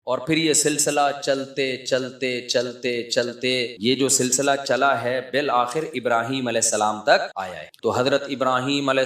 اور پھر یہ سلسلہ چلتے چلتے چلتے چلتے یہ جو سلسلہ چلا ہے بالآخر ابراہیم علیہ السلام تک آیا ہے۔ تو حضرت ابراہیم علیہ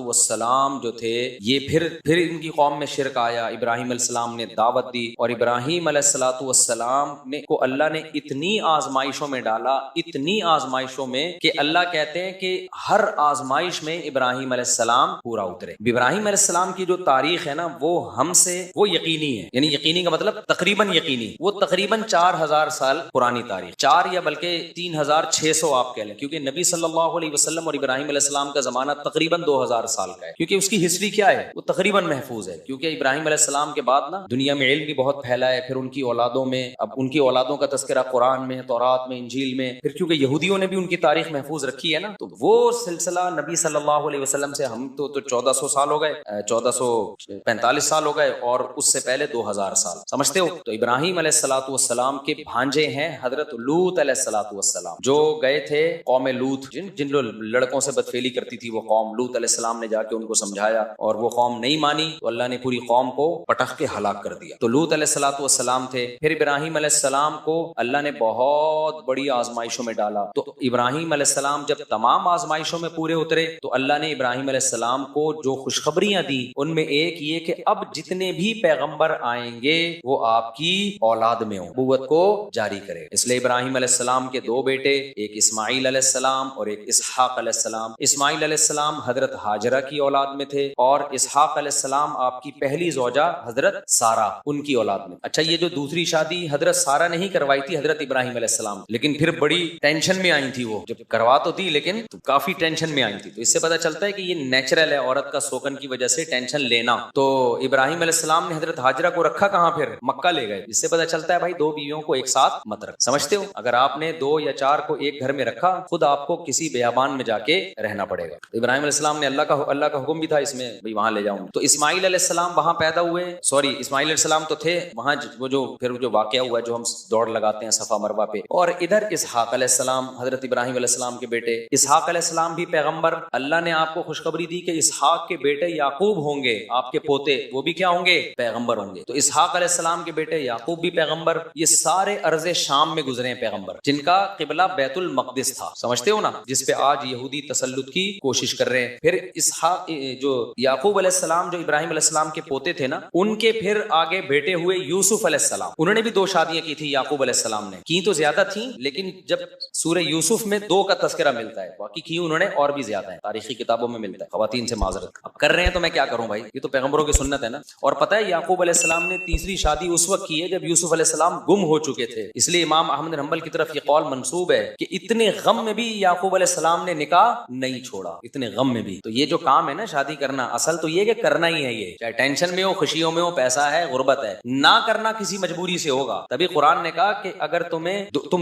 السلام جو تھے یہ پھر ان کی قوم میں شرک آیا، ابراہیم علیہ السلام نے دعوت دی، اور ابراہیم علیہ السلام کو اللہ نے اتنی آزمائشوں میں ڈالا، اتنی آزمائشوں میں کہ اللہ کہتے ہیں کہ ہر آزمائش میں ابراہیم علیہ السلام پورا اترے۔ ابراہیم علیہ السلام کی جو تاریخ ہے نا وہ ہم سے وہ یقینی ہے، یعنی یقینی کا مطلب تقریباً یقینی، وہ تقریباً 4000 سال پرانی تاریخ، 4 یا بلکہ 3600 آپ کہہ لیں، کیونکہ نبی صلی اللہ علیہ وسلم اور ابراہیم علیہ السلام کا زمانہ تقریباً 2000 سال کا ہے، کیونکہ اس کی ہسٹری کیا ہے وہ تقریباً محفوظ ہے، کیونکہ ابراہیم علیہ السلام کے بعد نا دنیا میں علم بھی بہت پھیلا ہے، پھر ان کی اولادوں میں، اب ان کی اولادوں کا تذکرہ قرآن میں، تورات میں، انجیل میں، پھر کیونکہ یہودیوں نے بھی ان کی تاریخ محفوظ رکھی ہے نا، تو وہ سلسلہ نبی صلی اللہ علیہ وسلم سے ہم تو 1400 سال ہو گئے، 1445 سال ہو گئے، اور اس سے پہلے 2000 سال، سمجھتے ہو؟ تو ابراہیم علیہ السلام کے بھانجے ہیں حضرت لوط علیہ السلام، جو گئے تھے قوم لوط، جن لڑکوں سے بدفعلی کرتی تھی وہ قوم، لوط علیہ السلام نے جا کے ان کو سمجھایا اور وہ قوم نہیں مانی، تو اللہ نے پوری قوم کو پٹخ کے ہلاک کر دیا۔ تو لوط علیہ السلام تھے، پھر ابراہیم علیہ السلام کو اللہ نے بہت بڑی آزمائشوں میں ڈالا، تو ابراہیم علیہ السلام جب تمام آزمائشوں میں پورے اترے تو اللہ نے ابراہیم علیہ السلام کو جو خوشخبریاں دی ان میں ایک یہ کہ اب جتنے بھی پیغمبر آئیں گے وہ آپ کی اولاد میں ہوں، نبوت کو جاری کرے۔ اس لیے ابراہیم علیہ السلام کے 2 بیٹے، ایک اسماعیل علیہ السلام اور ایک اسحاق علیہ السلام۔ اسماعیل علیہ السلام حضرت ہاجرہ کی اولاد میں تھے، اور اسحاق علیہ السلام آپ کی پہلی زوجہ حضرت سارہ ان کی اولاد میں۔ اچھا، یہ جو دوسری شادی حضرت سارہ نے ہی کروائی تھی حضرت ابراہیم علیہ السلام، لیکن پھر بڑی ٹینشن میں آئی تھی، وہ جب کروا تو تھی لیکن کافی ٹینشن میں آئی تھی، تو اس سے پتہ چلتا ہے کہ یہ نیچرل ہے عورت کا سوکن کی وجہ سے ٹینشن لینا۔ تو ابراہیم علیہ السلام نے حضرت ہاجرہ کو رکھا کہاں؟ پھر مکہ لے گئے۔ اس سے پتہ چلتا ہے بھائی 2 بیویوں کو ایک ساتھ مت رکھ، سمجھتے ہو؟ اگر آپ نے 2 یا 4 کو ایک گھر میں رکھا، خود آپ کو کسی بیابان میں جا کے رہنا پڑے گا۔ تو ابراہیم علیہ السلام نے اللہ کا حکم بھی تھا اس میں، بھائی وہاں لے جاؤں۔ تو اسماعیل علیہ السلام وہاں پیدا ہوئے، اسماعیل علیہ السلام تو تھے وہاں، وہ جو واقعہ ہوا جو ہم دوڑ لگاتے ہیں صفا مروہ پہ، اور ادھر اسحاق علیہ السلام حضرت ابراہیم علیہ السلام کے بیٹے، اسحاق علیہ السلام بھی پیغمبر، اللہ نے آپ کو خوشخبری دی کہ اسحاق کے بیٹے یعقوب ہوں گے، آپ کے پوتے، وہ بھی کیا ہوں گے؟ پیغمبر ہوں گے۔ تو اسحاق علیہ السلام کے بیٹے یعقوب بھی پیغمبر، یہ سارے ارض شام میں گزرے ہیں پیغمبر، جن کا قبلہ بیت المقدس تھا، سمجھتے ہو نا، جس پہ آج یہودی تسلط کی کوشش کر رہے ہیں۔ پھر اسحاق جو یعقوب علیہ السلام جو ابراہیم علیہ السلام کے پوتے تھے نا، ان کے پھر آگے بیٹے ہوئے یوسف علیہ السلام، انہوں نے بھی 2 شادیاں کی تھی یعقوب علیہ السلام نے، کی تو زیادہ تھیں لیکن جب سورہ یوسف میں 2 کا تذکرہ ملتا ہے، باقی کی انہوں نے اور بھی زیادہ ہیں، تاریخی کتابوں میں ملتا ہے، خواتین سے معذرت اب کر رہے ہیں تو میں کیا کروں بھائی، یہ تو پیغمبروں کی سنت ہے نا۔ اور پتہ ہے یعقوب علیہ السلام نے تیسری شادی اس وقت کی ہے جب یوسف علیہ السلام گم ہو چکے تھے، اس لیے امام احمد بن حنبل کی طرف یہ قول منسوب ہے کہ اتنے غم میں بھی یعقوب علیہ السلام نے نکاح نہیں چھوڑا، اتنے غم میں بھی۔ تو یہ جو کام ہے نا شادی کرنا، اصل تو یہ کہ کرنا ہی ہے، یہ چاہے ٹینشن میں ہو، خوشیوں میں ہو، پیسہ ہے، غربت ہے، نہ کرنا کسی مجبوری سے ہوگا۔ تبھی قرآن نے کہا کہ اگر تم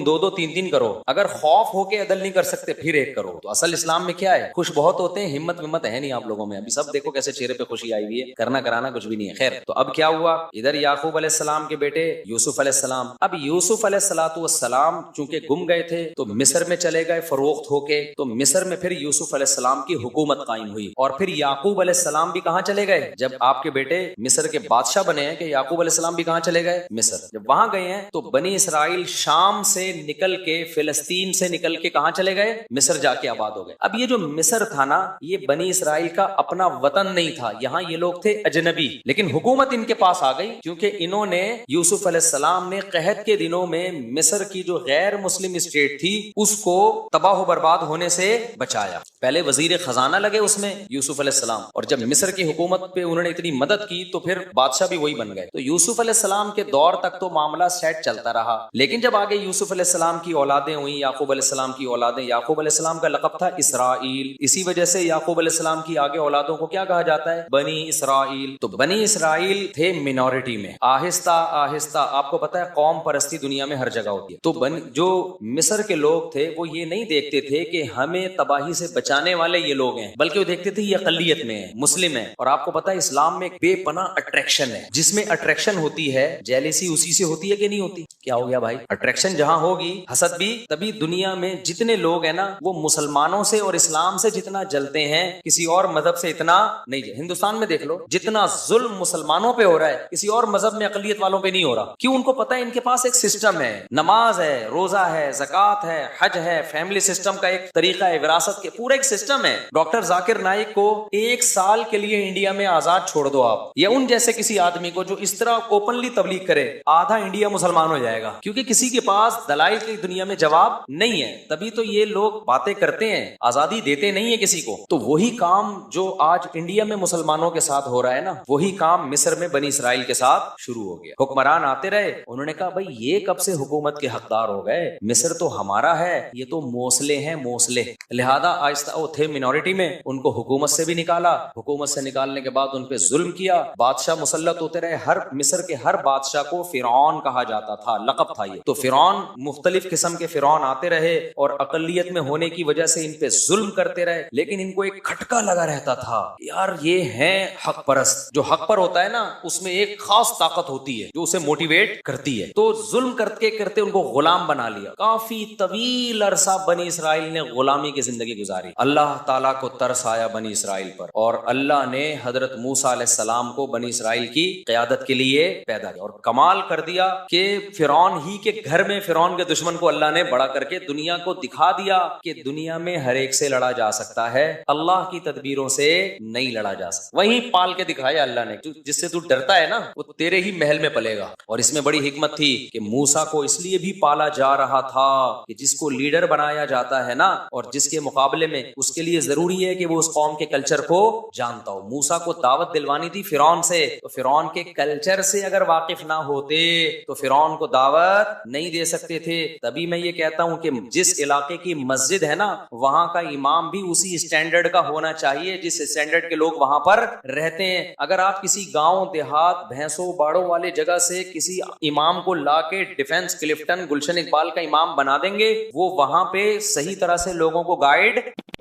2 3 کرو، اگر خوف ہو کے عدل نہیں کر سکتے پھر 1 کرو۔ تو اصل اسلام میں کیا ہے؟ خوش بہت ہوتے ہیں، ہمت ہے نہیں آپ لوگوں میں، ابھی سب دیکھو کیسے چہرے پہ خوشی آئی ہوئی ہے، کرنا کرانا کچھ بھی نہیں ہے۔ خیر، تو اب کیا ہوا؟ ادھر یعقوب علیہ السلام کے بیٹے یوسف علیہ السلام، اب یوسف علیہ السلام چونکہ گم گئے تھے تو مصر میں چلے گئے فروخت ہو کے، تو مصر میں پھر یوسف علیہ السلام کی حکومت قائم ہوئی، اور پھر یعقوب علیہ السلام بھی کہاں چلے گئے؟ جب آپ کے بیٹے مصر کے بادشاہ بنے ہیں کہ یعقوب علیہ السلام بھی کہاں چلے گئے؟ مصر۔ جب وہاں گئے ہیں تو بنی اسرائیل شام سے نکل کے، فلسطین سے نکل کے کہاں چلے گئے؟ مصر جا کے آباد ہو گئے۔ اب یہ جو مصر تھا نا، یہ بنی اسرائیل کا اپنا وطن نہیں تھا، یہاں یہ لوگ تھے اجنبی، لیکن حکومت ان کے پاس آ گئی کیونکہ انہوں نے یوسف علیہ السلام نے قحط کے دنوں میں مصر کی جو غیر مسلم اسٹیٹ تھی اس کو تباہ و برباد ہونے سے بچایا۔ پہلے وزیر خزانہ لگے اس میں یوسف علیہ السلام، اور جب مصر کی حکومت پہ انہوں نے اتنی مدد کی تو پھر بادشاہ بھی وہی بن گئے۔ تو یوسف علیہ السلام کے دور تک تو معاملہ سیٹ چلتا رہا، لیکن جب آگے یوسف علیہ السلام کی اولادیں ہوئیں، یعقوب علیہ السلام کی اولادیں، یعقوب علیہ السلام کا لقب تھا اسرائیل، اسی وجہ سے یعقوب علیہ السلام کی آگے اولادوں کو کیا کہا جاتا ہے؟ بنی اسرائیل۔ تو بنی اسرائیل تھے مینورٹی میں، آہستہ آہستہ، آپ کو پتا ہے قوم پرستی دنیا میں ہر جگہ ہوتی ہے، تو جو مصر کے لوگ تھے وہ یہ نہیں دیکھتے تھے کہ ہمیں تباہی سے بچانے والے یہ لوگ ہیں، بلکہ وہ دیکھتے تھے یہ اقلیت میں ہے، مسلم ہے۔ اور آپ کو پتا ہے اسلام میں ایک بے پناہ اٹریکشن ہے، جس میں اٹریکشن ہوتی ہے جیلیسی اسی سے ہوتی ہے کہ نہیں ہوتی؟ کیا ہو گیا بھائی؟ اٹریکشن جہاں ہوگی حسد بھی، تبھی دنیا میں جتنے لوگ ہیں نا وہ مسلمانوں سے اور اسلام سے جتنا جلتے ہیں کسی اور مذہب سے اتنا نہیں۔ ہندوستان میں دیکھ لو جتنا ظلم مسلمانوں پہ ہو رہا ہے، کسی اور مذہب میں اقلیت والوں پہ نہیں ہو رہا؟ کیوں؟ ان کو پتا ہے ان کے پاس ایک سسٹم ہے، نماز ہے، روزہ ہے، زکوٰۃ ہے، حج ہے، فیملی سسٹم کا ایک طریقہ ہے، وراثت کے پورا ایک سسٹم ہے۔ ڈاکٹر ذاکر نائک کو 1 سال کے لیے انڈیا میں آزاد چھوڑ دو آپ، یا ان جیسے کسی آدمی کو جو اس طرح اوپنلی تبلیغ کرے، آدھا انڈیا مسلمان ہو جائے گا، کیونکہ کسی کے پاس دلائل کی دنیا میں جواب نہیں ہے۔ تبھی تو یہ لوگ باتیں کرتے ہیں، آزادی دیتے نہیں ہے کسی کو۔ تو وہی کام جو آج انڈیا میں مسلمانوں کے ساتھ ہو رہا ہے نا، وہی کام مصر میں بنی اسرائیل کے ساتھ شروع ہو گیا۔ حکمران آتے رہے، انہوں نے کہا بھائی یہ کب سے حکومت کے حقدار ہو گئے؟ مصر تو ہمارا ہے، یہ تو موصلے ہیں، موصلے۔ لہذا آہستہ وہ تھے منورٹی میں، ان کو حکومت سے بھی نکالا، حکومت سے نکالنے کے بعد ان پہ ظلم کیا، بادشاہ مسلط ہوتے رہے۔ ہر مصر کے ہر بادشاہ کو فرعون کہا جاتا تھا، لقب تھا یہ۔ تو فرعون، مختلف قسم کے فرعون آتے رہے اور اقلیت میں ہونے کی وجہ سے ان پہ ظلم کرتے رہے، لیکن ان کو ایک کھٹکا لگا رہتا تھا، یار یہ ہیں حق پرست۔ جو حق پر ہوتا ہے نا، اس میں ایک خاص طاقت ہوتی ہے جو اسے موٹیویٹ کرتی ہے۔ تو ظلم کرتے کرتے ان کو غلام بنا لیا۔ کافی طویل عرصہ بنی اسرائیل نے غلامی کی زندگی گزاری۔ اللہ تعالیٰ کو ترس آیا بنی اسرائیل پر، اور اللہ نے حضرت موسیٰ علیہ السلام کو بنی اسرائیل کی قیادت کے لیے پیدا کیا، اور کمال کر دیا کہ فرعون ہی کے گھر میں فرعون کے دشمن کو اللہ نے بڑا کر کے دنیا کو دکھا دیا کہ دنیا میں ہر ایک سے لڑا جا سکتا ہے، اللہ کی تدبیروں سے نہیں لڑا جا سکتا۔ وہیں پال کے دکھایا اللہ نے، جس سے تو ڈرتا ہے نا وہ تیرے ہی محل میں پلے گا۔ اور اس میں بڑی حکمت تھی کہ موسیٰ کو اس لیے بھی پالا جا رہا تھا کہ جس کو لیڈر بنایا جاتا ہے نا، اور جس کے مقابلے میں اس کے لیے ضروری ہے کہ وہ اس قوم کے کلچر کو جانتا ہو۔ موسیٰ کو دعوت دلوانی تھی فرعون سے، تو فرعون کے کلچر سے اگر واقف نہ ہوتے تو فرعون کو دعوت نہیں دے سکتے تھے۔ تبھی میں یہ کہتا ہوں کہ جس علاقے کی مسجد ہے نا، وہاں کا امام بھی اسی اسٹینڈرڈ کا ہونا چاہیے جس اسٹینڈرڈ کے لوگ وہاں پر رہتے ہیں۔ اگر آپ کسی گاؤں دیہات بھینسوں باڑوں والے جگہ سے کسی امام کو لا کے ڈیفنس کلفٹن گلشن اقبال کا امام بنا دیں گے، وہ وہاں پہ صحیح طرح سے لوگوں کو گائیڈ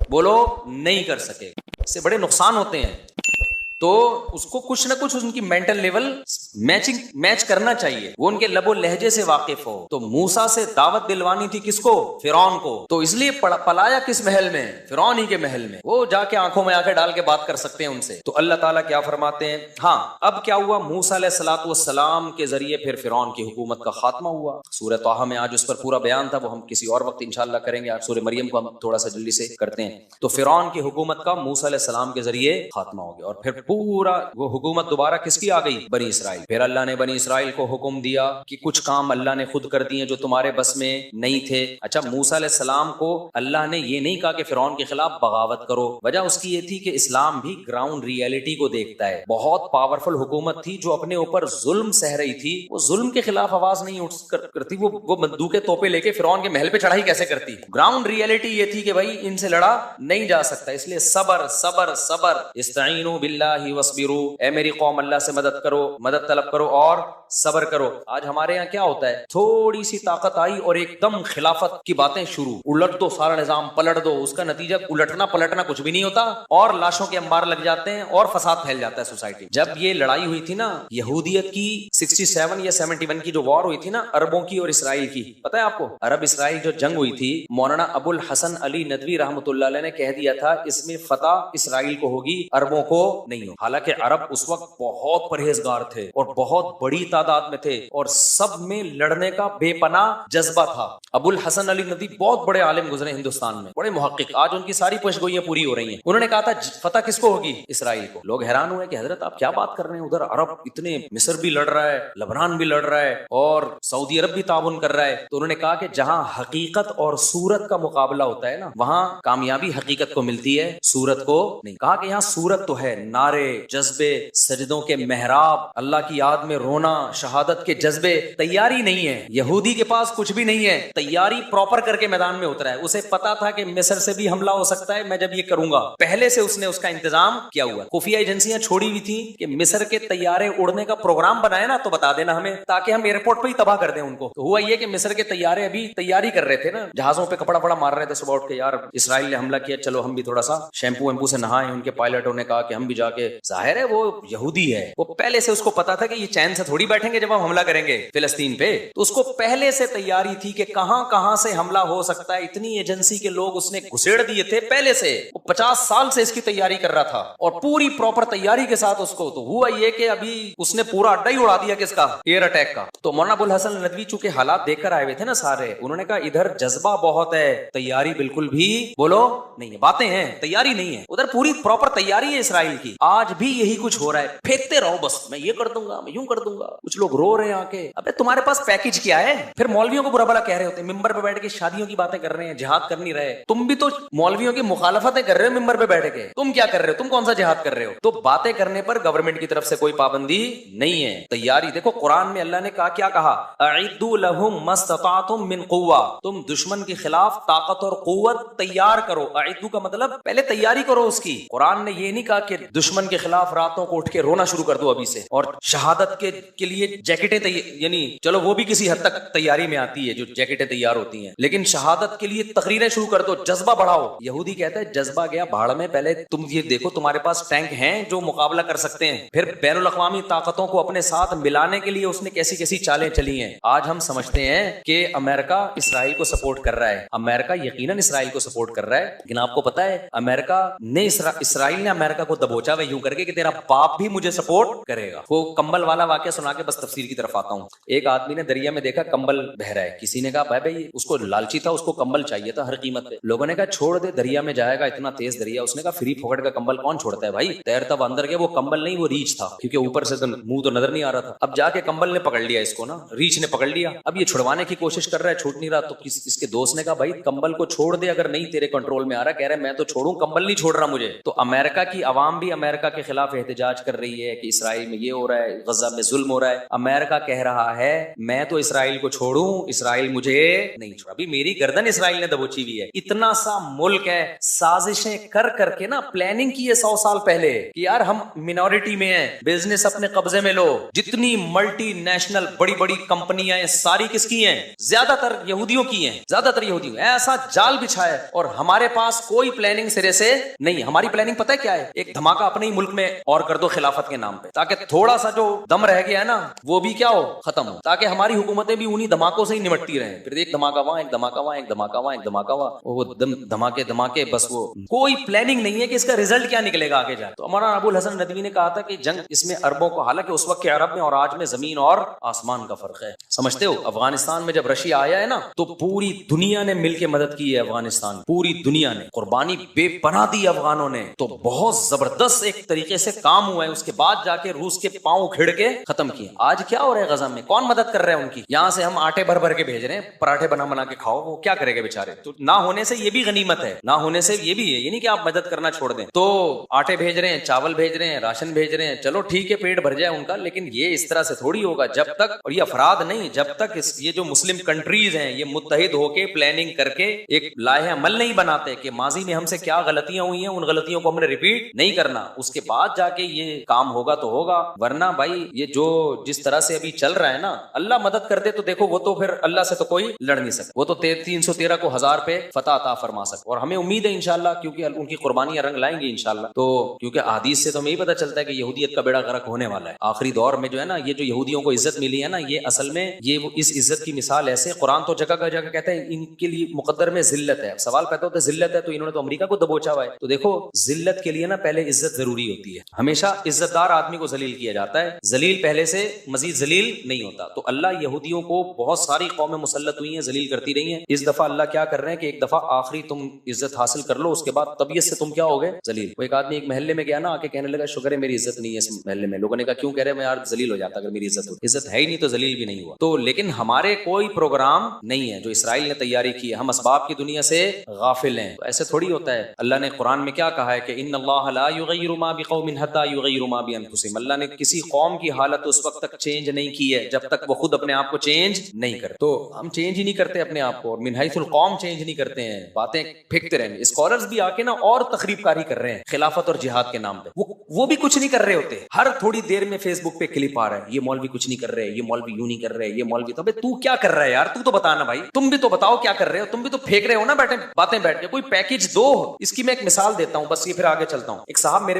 بولو نہیں کر سکے، اس سے بڑے نقصان ہوتے ہیں۔ تو اس کو کچھ نہ کچھ ان کی مینٹل لیول میچ کرنا چاہیے، وہ ان کے لب و لہجے سے واقف ہو۔ تو موسیٰ سے دعوت دلوانی تھی کس کو؟ فرعون کو۔ تو اس لیے پلایا کس محل میں؟ فرعون ہی کے محل میں۔ وہ جا کے آنکھوں میں آنکھیں ڈال کے بات کر سکتے ہیں ان سے۔ تو اللہ تعالیٰ کیا فرماتے ہیں؟ ہاں، اب کیا ہوا؟ موسیٰ علیہ الصلوۃ والسلام کے ذریعے پھر فرعون کی حکومت کا خاتمہ ہوا۔ سورہ طٰہٰ میں آج اس پر پورا بیان تھا، وہ ہم کسی اور وقت انشاءاللہ کریں گے۔ آج سورہ مریم کو ہم تھوڑا سا جلدی سے کرتے ہیں۔ تو فرعون کی حکومت کا موسیٰ علیہ السلام کے ذریعے خاتمہ ہو گیا، اور پھر پورا وہ حکومت دوبارہ کس کی آ گئی؟ بنی اسرائیل۔ پھر اللہ نے بنی اسرائیل کو حکم دیا کہ کچھ کام اللہ نے خود کر دیے جو تمہارے بس میں نہیں تھے۔ اچھا، موسیٰ علیہ السلام کو اللہ نے یہ نہیں کہا کہ فرعون کے خلاف بغاوت کرو، وجہ اس کی یہ تھی کہ اسلام بھی گراؤنڈ ریئلٹی کو دیکھتا ہے۔ بہت پاورفل حکومت تھی جو اپنے اوپر ظلم سہ رہی تھی، وہ ظلم کے خلاف آواز نہیں اٹھ کرتی، وہ بندوقیں توپے لے کے فرعون کے محل پہ چڑھائی کیسے کرتی؟ گراؤنڈ ریئلٹی یہ تھی کہ بھائی ان سے لڑا نہیں جا سکتا، اس لیے صبر صبر صبر، استعینوا باللہ واصبروا، اے میری قوم اللہ سے مدد کرو، مدد طلب کرو اور صبر کرو۔ آج ہمارے یہاں کیا ہوتا ہے؟ تھوڑی سی طاقت آئی اور ایک دم خلافت کی باتیں شروع، الٹ دو سارا نظام، پلٹ دو۔ اس کا نتیجہ الٹنا پلٹنا کچھ بھی نہیں ہوتا، اور لاشوں کے انبار لگ جاتے ہیں اور فساد پھیل جاتا ہے سوسائٹی۔ جب یہ لڑائی ہوئی تھی نا یہودیت کی 67 یا 71 کی جو وار ہوئی تھی نا عربوں کی اور اسرائیل کی، پتہ ہے آپ کو؟ عرب اسرائیل جو جنگ ہوئی تھی، مولانا ابو الحسن علی ندوی رحمۃ اللہ علیہ نے کہہ دیا تھا اس میں فتح اسرائیل کو ہوگی، عربوں کو نہیں ہو۔ حالانکہ عرب اس وقت بہت پرہیزگار تھے اور بہت بڑی تعداد میں تھے، اور سب میں لڑنے کا بے پناہ جذبہ تھا۔ ابو الحسن علی ندوی بہت بڑے عالم گزرے ہندوستان میں، بڑے محقق، آج ان کی ساری پیشگوئیاں پوری ہو رہی ہیں۔ انہوں نے کہا تھا فتح کس کو ہوگی؟ اسرائیل کو۔ لوگ حیران ہوئے کہ حضرت آپ کیا بات کر رہے ہیں، ادھر عرب اتنے، مصر بھی لڑ رہا ہے، لبنان بھی لڑ رہا ہے، اور سعودی عرب بھی تعاون کر رہا ہے۔ تو انہوں نے کہا کہ جہاں حقیقت اور صورت کا مقابلہ ہوتا ہے نا، وہاں کامیابی حقیقت کو ملتی ہے، صورت کو نہیں۔ کہا کہ یہاں صورت تو ہے، نعرے، جذبے، سجدوں کے محراب، اللہ کی یاد میں رونا، شہادت کے جذبے، تیاری نہیں ہے۔ یہودی کے پاس کچھ بھی نہیں ہے، تیاری پراپر کر کے میدان میں اترا ہے۔ اسے پتا تھا کہ مصر سے بھی حملہ ہو سکتا ہے، میں جب یہ کروں گا، پہلے سے اس نے اس کا انتظام کیا ہوا۔ خفیہ ایجنسیاں چھوڑی ہوئی تھی کہ مصر کے طیارے اڑنے کا پروگرام بنائے نا تو بتا دینا ہمیں، تاکہ ہم ایئرپورٹ پہ ہی تباہ کر دیں ان کو۔ تو ہوا یہ کہ مصر کے طیارے ابھی تیاری کر رہے تھے نا، جہازوں پہ کپڑا پڑا مار رہے تھے صبح اٹھ کے، یار اسرائیل نے حملہ کیا، چلو ہم بھی تھوڑا سا شیمپو ویمپو سے نہائیں۔ ان کے پائلٹوں نے کہا کہ ہم بھی جا کے کہ ظاہر ہے وہ یہودی ہے, وہ پہلے سے اس کو پتا تھا کہ یہ چین سے تھوڑی بیٹھیں گے جب ہم حملہ کریں گے فلسطین پہ, تو اس کو پہلے سے تیاری تھی کہ کہاں کہاں سے حملہ ہو سکتا ہے. اتنی ایجنسی کے لوگ اس نے گھسیڑ دیے تھے پہلے سے, وہ 50 سال سے اس کی تیاری کر رہا تھا اور پوری پراپر تیاری کے ساتھ اس کو. تو ہوا یہ کہ ابھی اس نے پورا اڈا ہی اڑا دیا کس کا, ایئر اٹیک کا. تو مولانا ابو الحسن ندوی چونکہ حالات دیکھ کر آئے ہوئے تھے نا سارے, انہوں نے کہا ادھر جذبہ بہت ہے, تیاری بالکل بھی بولو نہیں ہے, باتیں ہیں تیاری نہیں ہے. ادھر پوری پراپر تیاری ہے اسرائیل کی. آج بھی یہی کچھ ہو رہا ہے, پھینکتے رہو بس, میں یہ کر دوں گا, میں یوں کر دوں گا. کچھ لوگ رو رہے ہیں آ کے, ابے تمہارے پاس پیکج کیا ہے؟ پھر مولویوں کو برا بھلا کہہ رہے ہوتے ہیں, ممبر پہ بیٹھ کے شادیوں کی باتیں کر رہے ہیں, جہاد کر نہیں رہے. تم بھی تو مولویوں کی مخالفتیں کر رہے ہو ممبر پہ بیٹھ کے, تم کیا کر رہے ہو؟ تم کون سا جہاد کر رہے ہو؟ تو باتیں کرنے پر گورنمنٹ کی طرف سے کوئی پابندی نہیں ہے. تیاری دیکھو قرآن میں اللہ نے کہا, کیا کہا, اعدوا لهم ما استطعتم من قوہ, تم دشمن کے خلاف طاقت اور قوت تیار کرو. اعدوا کا مطلب پہلے تیاری کرو اس کی. قرآن نے یہ نہیں کہا کہ دشمن کے خلاف راتوں کو اٹھ کے رونا شروع کر دو ابھی سے, اور شہادت کے لیے جیکٹیں یعنی چلو وہ بھی کسی حد تک تیاری میں آتی ہے جو جیکٹیں تیار ہوتی ہیں, لیکن شہادت کے لیے تقریریں شروع کر دو, جذبہ بڑھاؤ. یہودی کہتا ہے جذبہ گیا بھاڑ میں, پہلے تم یہ دیکھو تمہارے پاس ٹینک ہیں جو مقابلہ کر سکتے ہیں. پھر بین الاقوامی طاقتوں کو اپنے ساتھ ملانے کے لیے اس نے کیسی کیسی چالیں چلی ہیں. آج ہم سمجھتے ہیں کہ امریکہ اسرائیل کو سپورٹ کر رہا ہے, امریکہ یقیناً اسرائیل کو سپورٹ کر رہا ہے, لیکن آپ کو پتا ہے امریکہ نے اسرائیل نے امریکہ کو دبوچا ہے یوں کر کے کہ تیرا باپ بھی مجھے سپورٹ کرے گا. وہ کمبل والا واقعہ سنا کے بس تفسیر کی طرف آتا ہوں. ایک آدمی نے دریا میں دیکھا کمبل بہ رہا ہے, کسی نے کہا بھائی اس کو لالچی تھا, اس کو کمبل چاہیے تھا ہر قیمت پہ. لوگوں نے کہا چھوڑ دے, دریا میں جائے گا, اتنا تیز دریا. اس نے کہا فری پھوکٹ کا کمبل کون چھوڑتا ہے بھائی, تیرتا وہ اندر گیا. وہ کمبل نہیں, وہ ریچھ تھا, کیونکہ اوپر سے منہ تو نظر نہیں آ رہا تھا. اب جا کے کمبل نے پکڑ لیا اس کو نا, ریچھ نے پکڑ لیا. اب یہ چھڑوانے کی کوشش کر رہا ہے, چھوٹ نہیں رہا. تو اس کے دوست نے کہا بھائی کمبل کو چھوڑ دے, اگر نہیں تیرے کنٹرول میں آ رہا. کہہ رہا ہے میں تو چھوڑوں, کمبل نہیں چھوڑ رہا مجھے. تو امریکہ کی عوام بھی امریکہ کے خلاف احتجاج کر رہی ہے کہ اسرائیل میں یہ ہو رہا ہے, غزہ میں ظلم ہو رہا ہے. امریکہ کہہ رہا ہے میں تو اسرائیل کو چھوڑوں, اسرائیل مجھے نہیں چھوڑا. ابھی میری گردن اسرائیل نے دبوچی ہوئی ہے. اتنا سا ملک ہے, سازشیں کر کر کے نا پلاننگ کی ہے 100 سال پہلے کہ یار ہم منورٹی میں ہیں, بزنس اپنے قبضے میں لو. جتنی ملٹی نیشنل بڑی بڑی کمپنیاں ہیں ساری کس کی ہیں؟ زیادہ تر یہودیوں کی ہیں, زیادہ تر یہودیوں. ایسا جال بچھایا ہے اور ہمارے پاس کوئی پلاننگ سرے سے نہیں. ہماری پلاننگ پتہ ہے کیا ہے, ایک دھماکہ اپنے ہی ملک میں اور کر دو خلافت کے نام پہ, تاکہ تھوڑا سا جو دم رہ گیا ہے نا وہ بھی کیا ہو, ختم ہو, تاکہ ہماری حکومتیں بھی انہی دھماکوں سے ہی نمٹتی رہیں. پھر ایک دھماکہ وہاں, ایک دھماکہ وہاں, ایک دھماکہ وہاں, ایک دھماکہ وہاں, وہ دھماکے بس. وہ کوئی پلاننگ نہیں ہے کہ اس کا رزلٹ کیا نکلے گا آگے جائے. تو مولانا ابو الحسن ندوی نے کہا تھا کہ جنگ اس میں عربوں کو, حالانکہ اس وقت کے عرب میں اور آج میں زمین اور آسمان کا فرق ہے. سمجھتے ہو افغانستان میں جب رشیا آیا ہے نا تو پوری دنیا نے مل کے مدد کی ہے افغانستان, پوری دنیا نے قربانی بے پناہ دی افغانوں نے. تو بہت زبردست ایک طریقے سے کام ہوا ہے. اس کے بعد جا کے روس کے پاؤں کھڑ کے ختم کیے. آج کیا ہو رہا ہے غزہ میں, کون مدد کر رہا ہے ان کی؟ یہاں سے ہم آٹے بھر بھر کے بھیج رہے ہیں, پراٹھے بنا کے کھاؤ. وہ کیا کرے گا بیچارے؟ تو نہ ہونے سے یہ بھی غنیمت ہے, نہ ہونے سے یہ بھی ہے, یہ نہیں کہ آپ مدد کرنا چھوڑ دیں. تو آٹے بھیج رہے ہیں, چاول بھیج رہے ہیں, راشن بھیج رہے ہیں, چلو ٹھیک ہے پیٹ بھر جائے ان کا, لیکن یہ اس طرح سے تھوڑی ہوگا جب تک, اور یہ افراد نہیں, جب تک یہ جو مسلم کنٹریز ہیں یہ متحد ہو کے پلاننگ کر کے ایک لائحہ عمل نہیں بناتے کہ ماضی میں ہم سے کیا غلطیاں ہوئی ہیں, ان غلطیوں کو ہم نے ریپیٹ نہیں کرنا, اس کے بعد جا کے یہ کام ہوگا تو ہوگا. ورنہ بھائی یہ جو جس طرح سے ابھی چل رہا ہے نا, اللہ مدد کر دے تو دیکھو وہ تو پھر اللہ سے تو کوئی لڑ نہیں سکتا, وہ تو 313 کو 1000 پہ فتح عطا فرما سکتا. اور ہمیں امید ہے انشاءاللہ, کیونکہ ان کی قربانیاں رنگ لائیں گی انشاءاللہ. تو کیونکہ حدیث سے تو ہمیں یہ پتہ چلتا ہے کہ یہودیت کا بیڑا غرق ہونے والا ہے آخری دور میں. جو ہے نا یہ جو یہودیوں کو عزت ملی ہے نا, یہ اصل میں یہ اس عزت کی مثال ایسے, قرآن تو جگہ جگہ کہتا ہے ان کے لیے مقدر میں ذلت ہے. سوال پیدا ہوتا ہے ذلت ہے تو انہوں نے تو امریکہ کو دبوچا ہوا ہے. تو دیکھو ذلت کے لیے نا پہلے عزت ضروری ہوتی ہے. ہمیشہ عزت دار آدمی کو ذلیل کیا جاتا ہے, ذلیل پہلے سے مزید ذلیل نہیں ہوتا. تو اللہ یہودیوں کو بہت ساری قومیں مسلط ہوئی ہیں, ذلیل کرتی رہی ہیں. اس دفعہ اللہ کیا کر رہے ہیں کہ ایک دفعہ آخری تم عزت حاصل کر لو, اس کے بعد طبیعت سے تم کیا ہو گئے, ذلیل. وہ ایک آدمی ایک محلے میں گیا نا, آ کے کہنے لگا شکر ہے میری عزت نہیں ہے اس محلے میں. لوگوں نے کہا کیوں؟ کہہ رہے میں یار ذلیل ہو جاتا اگر میری عزت ہوتی. عزت ہے ہی نہیں تو ذلیل بھی نہیں ہوا. تو لیکن ہمارے کوئی پروگرام نہیں ہے جو اسرائیل نے تیاری کی ہے, ہم اسباب کی دنیا سے غافل ہیں. تو ایسے تھوڑی ہوتا ہے. اللہ نے قرآن میں کیا کہا ہے کہ ان اللہ لا یغیر ما بقوم حتی یغیروا ما بانفسہم. اللہ نے کسی قوم کی حالت اس وقت تک چینج نہیں کی ہے جب تک وہ خود اپنے آپ کو چینج نہیں کرتے. تو ہم چینج ہی نہیں کرتے اپنے آپ کو, اور من حیث القوم چینج نہیں کرتے ہیں, باتیں پھینکتے رہیں. اسکالرز بھی آ کے نا اور تخریب کاری کر رہے ہیں خلافت اور جہاد کے نام پہ. وہ بھی کچھ نہیں کر رہے ہوتے. ہر تھوڑی دیر میں فیس بک پہ کلپ آ رہا ہے, یہ مولوی کچھ نہیں کر رہے, یہ مولوی یوں نہیں کر رہے, یہ مولوی. تو کیا کر رہا ہے یار, تو بتانا بھائی, تم بھی تو بتاؤ کیا کر رہے ہو. تم بھی تو پھینک رہے ہو نا بیٹھے باتیں بیٹھ کے. کوئی پیکج دو. اس کی میں ایک مثال دیتا ہوں بس, یہ پھر آگے چلتا ہوں. ایک صاحب میرے